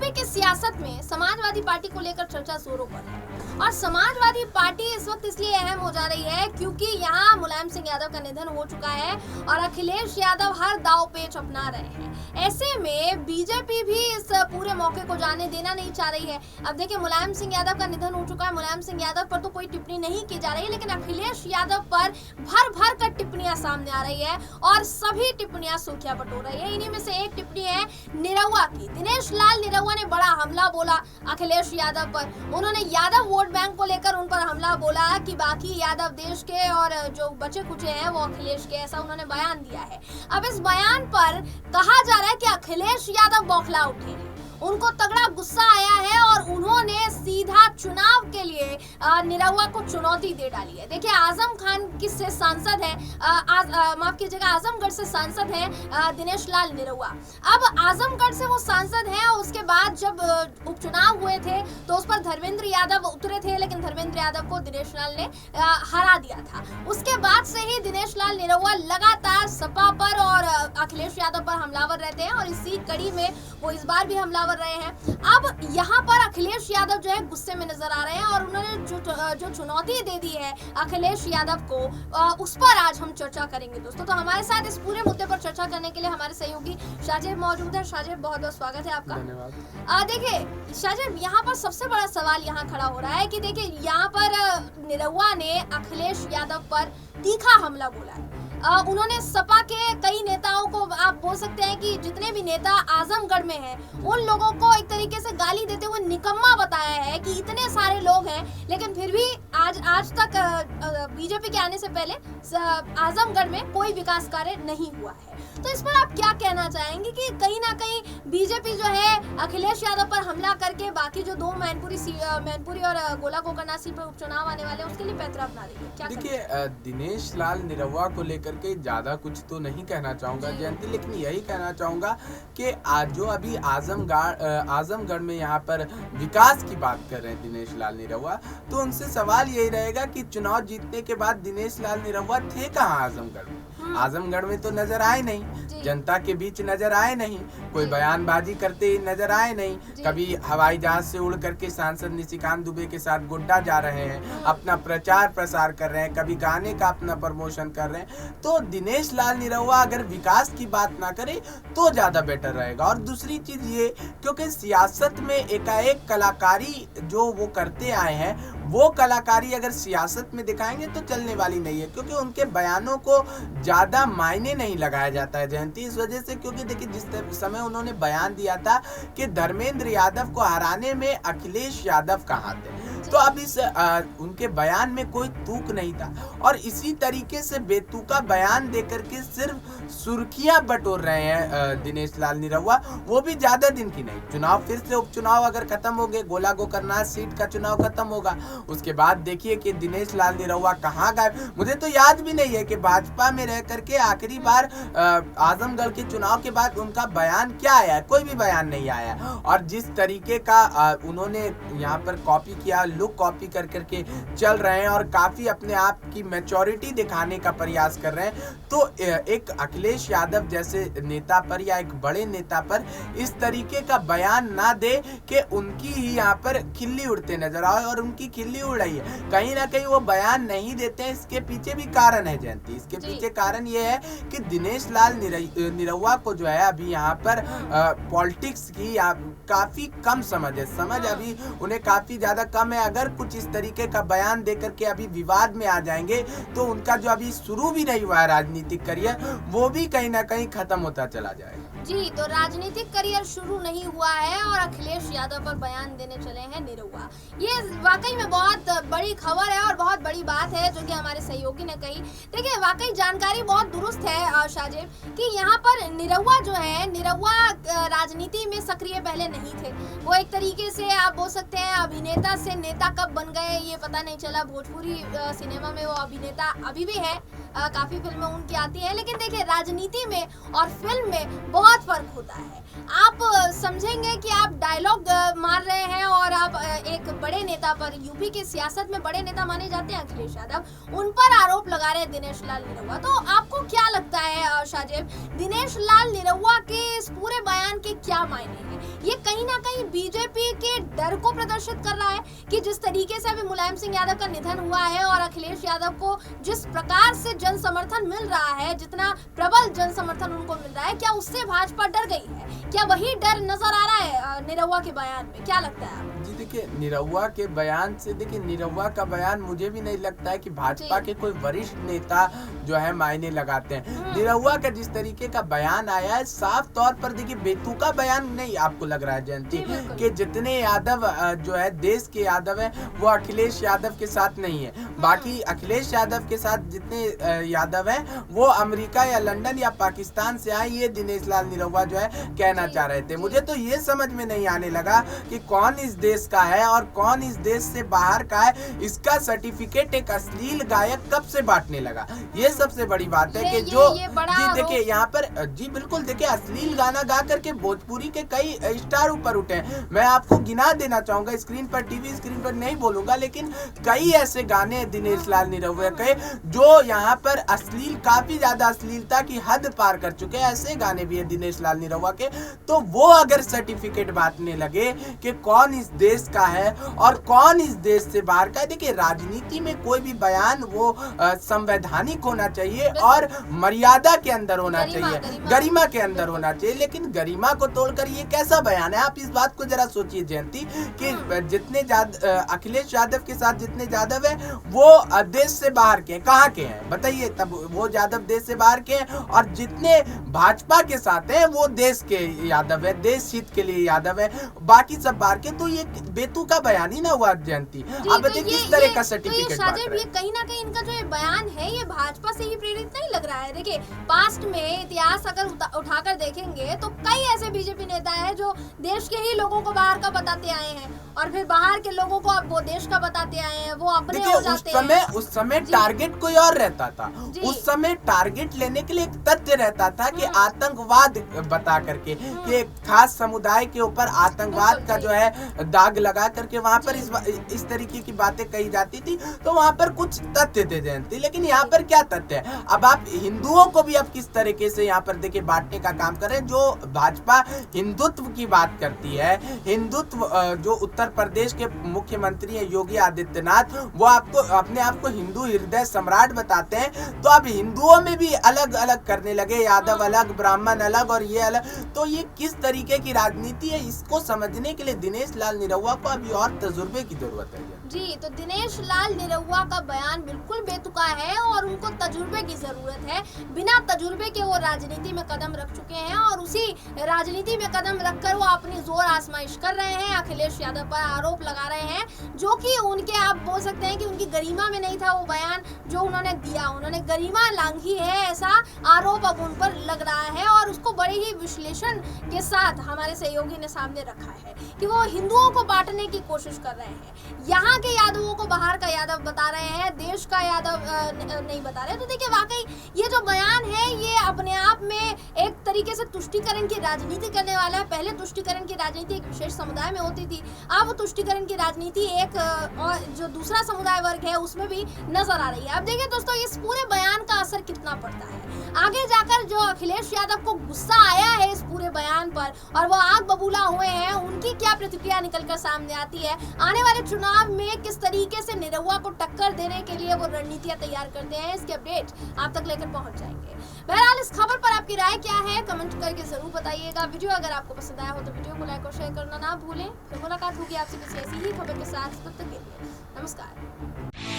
UP की सियासत में समाजवादी पार्टी को लेकर चर्चा जोरों पर है और समाजवादी पार्टी इस वक्त इसलिए अहम हो जा रही है क्योंकि यहाँ मुलायम सिंह यादव का निधन हो चुका है और अखिलेश यादव हर दाव पेच अपना रहे हैं। ऐसे में बीजेपी भी इस पूरे मौके को जाने देना नहीं चाह रही है। अब देखिए, मुलायम सिंह यादव का निधन हो चुका है, मुलायम सिंह यादव पर तो कोई टिप्पणी नहीं की जा रही है, लेकिन अखिलेश यादव पर भर भर कर टिप्पणियां सामने आ रही है और सभी टिप्पणियां सुर्खियां बटोर रही है। इन्हीं में से एक टिप्पणी है निरहुआ की। दिनेश लाल निरहुआ ने बड़ा हमला बोला अखिलेश यादव पर। उन्होंने यादव वोट बैंक को लेकर उन पर हमला बोला कि बाकी यादव देश के और जो बचे कुचे हैं वो अखिलेश के, ऐसा उन्होंने बयान दिया है। अब इस बयान पर कहा जा रहा है कि अखिलेश यादव बौखला उठे हैं, उनको तगड़ा गुस्सा आया है और उन्होंने सीधा चुनाव के लिए निरहुआ को चुनौती दे डाली है। देखिए, आजम खान किससे सांसद है, माफ कीजिएगा, आजमगढ़ से सांसद है दिनेश लाल निरहुआ। अब आजमगढ़ से वो सांसद हैं और उसके बाद जब उपचुनाव हुए थे तो उस पर धर्मेंद्र यादव उतरे थे, लेकिन धर्मेंद्र यादव को दिनेश लाल ने हरा दिया था। उसके बाद से ही दिनेश लाल निरहुआ लगातार सपा पर और अखिलेश यादव पर हमलावर रहते हैं और इसी कड़ी में वो इस बार भी हमलावर रहे हैं। अब यहाँ पर अखिलेश यादव जो है गुस्से में नजर आ रहे हैं और उन्होंने जो चुनौती दे दी है अखिलेश यादव को, उस पर आज हम चर्चा करेंगे दोस्तों। तो हमारे साथ इस पूरे मुद्दे पर चर्चा करने के लिए हमारे सहयोगी शाहजेब मौजूद है। शाहजेब, बहुत बहुत स्वागत है आपका। धन्यवाद। देखिए शाहजेब, यहाँ पर सबसे बड़ा सवाल यहाँ खड़ा हो रहा है कि देखिए, यहाँ पर निरहुआ ने अखिलेश यादव पर तीखा हमला बोला है। उन्होंने सपा के कई नेताओं को, आप बोल सकते हैं कि जितने भी नेता आजमगढ़ में हैं, उन लोगों को एक तरीके से गाली देते हुए निकम्मा बताया है कि इतने सारे लोग हैं लेकिन फिर भी आज तक बीजेपी के आने से पहले आजमगढ़ में कोई विकास कार्य नहीं हुआ है। तो इस पर आप क्या कहना चाहेंगे कि कहीं ना कहीं बीजेपी जो है अखिलेश यादव पर हमला करके बाकी जो दो मैनपुरी और गोला कोकरनाथ सीट पर उपचुनाव आने वाले हैं उसके लिए पैतरा अपना रही है? क्या देखिए, दिनेश लाल निरहुआ को लेकर के ज्यादा कुछ तो नहीं कहना चाहूंगा जयंती, लेकिन यही कहना चाहूंगा कि आज जो अभी आजमगढ़ में यहाँ पर विकास की बात कर रहे हैं दिनेश लाल निरहुआ, तो उनसे सवाल यही रहेगा कि चुनाव जीतने के बाद दिनेश लाल निरहुआ थे कहाँ आजमगढ़ में? आजमगढ़ में तो नजर आए नहीं, जनता के बीच नजर आए नहीं, कोई बयानबाजी करते ही नजर आए नहीं। कभी हवाई जहाज से उड़ करके सांसद निशिकांत दुबे के साथ गोड्डा जा रहे हैं, अपना प्रचार प्रसार कर रहे हैं, कभी गाने का अपना प्रमोशन कर रहे हैं। तो दिनेश लाल निरहुआ अगर विकास की बात ना करे तो ज्यादा बेटर रहेगा। और दूसरी चीज ये, क्योंकि सियासत में एकाएक कलाकारी जो वो करते आए हैं, वो कलाकारी अगर सियासत में दिखाएंगे तो चलने वाली नहीं है, क्योंकि उनके बयानों को ज्यादा मायने नहीं लगाया जाता है जयंती। इस वजह से, क्योंकि देखिए, जिस समय उन्होंने बयान दिया था कि धर्मेंद्र यादव को हराने में अखिलेश यादव का हाथ है, तो अब इस उनके बयान में कोई तूक नहीं था और इसी तरीके से बेतुका बयान देकर के सिर्फ सुर्खियां बटोर रहे हैं दिनेश लाल निरहुआ, वो भी ज्यादा दिन की नहीं। चुनाव फिर से उपचुनाव अगर खत्म हो गए, गोला गोकरनाथ सीट का चुनाव खत्म होगा, उसके बाद देखिए कि दिनेश लाल निरहुआ कहाँ गए। मुझे तो याद भी नहीं है कि भाजपा में रह करके आखिरी बार आजमगढ़ के चुनाव के बाद उनका बयान क्या आया है, कोई भी बयान नहीं आया। और जिस तरीके का उन्होंने यहाँ पर कॉपी किया, लुक कॉपी कर करके चल रहे हैं और काफी अपने आप की मैच्योरिटी दिखाने का प्रयास कर रहे हैं, तो एक अखिलेश यादव जैसे नेता पर या एक बड़े नेता पर इस तरीके का बयान ना दे कि उनकी ही यहाँ पर खिल्ली उड़ते नजर आए, और उनकी खिल्ली उड़ रही है। कहीं ना कहीं वो बयान नहीं देते हैं, इसके पीछे भी कारण है जयंती। इसके पीछे कारण ये है कि दिनेश लाल निरहुआ को जो है अभी यहाँ पर पॉलिटिक्स की काफी कम समझ है, अभी उन्हें काफी ज्यादा कम है। अगर कुछ इस तरीके का बयान देकर के अभी विवाद में आ जाएंगे तो उनका जो अभी शुरू भी नहीं हुआ है राजनीतिक करियर, वो भी कहीं ना कहीं खत्म होता चला जाएगा। जी, तो राजनीतिक करियर शुरू नहीं हुआ है और अखिलेश यादव पर बयान देने चले हैं निरहुआ। ये वाकई में बहुत बड़ी खबर है और बहुत बड़ी बात है जो कि हमारे सहयोगी ने कही। देखिए, वाकई जानकारी बहुत दुरुस्त है शाहजेब कि यहाँ पर निरहुआ जो है, निरहुआ राजनीति में सक्रिय पहले नहीं थे। वो एक तरीके से आप बोल सकते हैं अभिनेता से नेता कब बन गए ये पता नहीं चला। भोजपुरी सिनेमा में वो अभिनेता अभी भी है, काफी फिल्में उनकी आती हैं, लेकिन देखिए, राजनीति में और फिल्म में बहुत फर्क होता है। आप समझेंगे कि आप डायलॉग मार रहे हैं और आप एक बड़े नेता पर, यूपी के सियासत में बड़े नेता माने जाते हैं अखिलेश यादव, उन पर आरोप लगा रहे दिनेश लाल निरहुआ। तो आपको क्या लगता है शाहजेब, दिनेश लाल निरहुआ के इस पूरे बयान के क्या मायने हैं? ये कहीं ना कहीं बीजेपी के डर को प्रदर्शित कर रहा है कि जिस तरीके से अभी मुलायम सिंह यादव का निधन हुआ है और अखिलेश यादव को जिस प्रकार से जन समर्थन मिल रहा है, जितना प्रबल जन समर्थन उनको मिल रहा है, क्या उससे भाजपा डर गई है? क्या वही डर नजर आ रहा है निरहुआ के बयान में? क्या लगता है आपको? जी देखिए, निरहुआ के बयान से, देखिए निरहुआ का बयान मुझे भी नहीं लगता है कि भाजपा के कोई वरिष्ठ नेता जो है मायने लगाते हैं। निरहुआ का जिस तरीके का बयान आया है, साफ तौर पर देखिए बेतुका बयान नहीं आपको लग रहा है जयंती कि जितने यादव जो है देश के यादव है वो अखिलेश यादव के साथ नहीं है। बाकी अखिलेश यादव के साथ जितने यादव है वो अमेरिका या लंदन या पाकिस्तान से आए, ये दिनेश लाल निरहुआ जो है कहना चाह रहे थे। मुझे तो ये समझ में नहीं आने लगा कि कौन इस देश का है और कौन इस देश से बाहर का है। इसका सर्टिफिकेट एक अश्लील गायक कब से बांटने लगा, ये सबसे बड़ी बात है कि जो जी देखिए यहाँ पर जी बिल्कुल देखिए अश्लील गाना गा करके भोजपुरी के कई स्टार ऊपर उठे हैं। मैं आपको गिना देना चाहूंगा, स्क्रीन पर टीवी स्क्रीन पर नहीं बोलूंगा, लेकिन कई ऐसे गाने हैं दिनेश लाल निरहुआ के जो यहाँ पर अश्लील, काफी ज्यादा अश्लीलता की हद पार कर चुके हैं। ऐसे गाने भी है दिनेश लाल निरहुआ के। तो वो अगर सर्टिफिकेट बांटने लगे कि कौन इस देश का है और कौन इस देश से बाहर का है, देखिए राजनीति में कोई भी बयान वो संवैधानिक होना चाहिए और मर्यादा के अंदर होना चाहिए, गरिमा के अंदर होना चाहिए। लेकिन गरिमा को तोड़कर ये कैसा बयान है? आप इस बात को जरा सोचिए जयंती कि जितने अखिलेश यादव के साथ जितने यादव है वो देश से बाहर के, कहाँ के हैं बताइए? तब वो यादव देश से बाहर के हैं और जितने भाजपा के साथ हैं वो देश के यादव है, देश हित के लिए यादव है, बाकी सब बाहर के। तो ये बेतुका बयान ही ना हुआ जयंती। आप बताइए किस तरह का सर्टिफिकेट बांट रहे हैं? ये कहीं ना कहीं इनका जो ये बयान है ये भाजपा से ही प्रेरित नहीं लग रहा है। देखिए पास्ट में इतिहास अगर उठाकर देखेंगे तो कई ऐसे बीजेपी नेता है जो देश के ही लोगों को बाहर का बताते आए हैं और फिर बाहर के लोगों को अब वो देश का बताते आए हैं, वो अपने हो जाते हैं। उस समय टारगेट कोई और रहता था। उस समय टारगेट लेने के लिए एक तथ्य रहता था कि आतंकवाद बता करके कि एक खास समुदाय के ऊपर आतंकवाद का जो है दाग लगा करके वहाँ पर इस तरीके की बातें कही जाती थी। तो वहाँ पर कुछ तथ्य थे जयंती, लेकिन यहाँ पर क्या तथ्य है? अब आप हिंदुओं को भी अब किस तरीके से यहाँ पर देखिए बांटने का काम कर रहे हैं। जो भाजपा हिंदुत्व की बात करती है, हिंदुत्व जो उत्तर प्रदेश के मुख्यमंत्री हैं योगी आदित्यनाथ, वो आपको अपने आप को हिंदू हृदय सम्राट बताते हैं। तो अब हिंदुओं में भी अलग अलग करने लगे, यादव अलग, ब्राह्मण अलग और ये अलग। तो ये किस तरीके की राजनीति है, इसको समझने के लिए दिनेश लाल निरहुआ को अभी और तजुर्बे की जरूरत है। जी तो दिनेश लाल निरहुआ का बयान बिल्कुल बेतुका है और उनको तजुर्बे की जरूरत है। बिना तजुर्बे के वो राजनीति में कदम रख चुके हैं और उसी राजनीति में कदम रखकर वो अपनी जोर आजमाइश कर रहे हैं, अखिलेश यादव पर आरोप लगा रहे हैं जो कि उनके, आप बोल सकते हैं कि उनकी गरिमा में नहीं था वो बयान जो उन्होंने दिया। उन्होंने गरिमा लांघी है ऐसा आरोप अब उन पर लग रहा है और उसको बड़े ही विश्लेषण के साथ हमारे सहयोगी ने सामने रखा है कि वो हिंदुओं को बांटने की कोशिश कर रहे हैं, यहाँ के यादवों को बाहर का यादव बता रहे हैं, देश का यादव नहीं बता रहे। तो देखिए वाकई ये जो बयान है ये अपने आप में एक तरीके से तुष्टीकरण की राजनीति करने वाला है। पहले तुष्टीकरण की राजनीति एक विशेष समुदाय में होती थी, अब तुष्टीकरण की राजनीति एक और जो दूसरा समुदाय वर्ग है उसमें भी नजर आ रही है। अब देखिए दोस्तों इस पूरे बयान का असर कितना पड़ता है आगे जाकर। जो अखिलेश यादव को गुस्सा आया है इस पूरे बयान पर और वो आग बबूला हुए हैं, उनकी क्या प्रतिक्रिया निकलकर सामने आती है, आने वाले चुनाव में किस तरीके से निरहुआ को टक्कर देने के लिए वो रणनीतियां तैयार करते हैं, इसके अपडेट आप तक लेकर पहुंच जाएंगे। बहरहाल इस खबर पर आपकी राय क्या है कमेंट करके जरूर बताइएगा। वीडियो अगर आपको पसंद आया हो तो वीडियो को लाइक और शेयर करना ना भूलें। फिर मुलाकात होगी आपसे किसी ऐसी ही खबर के साथ, तब तक के लिए नमस्कार।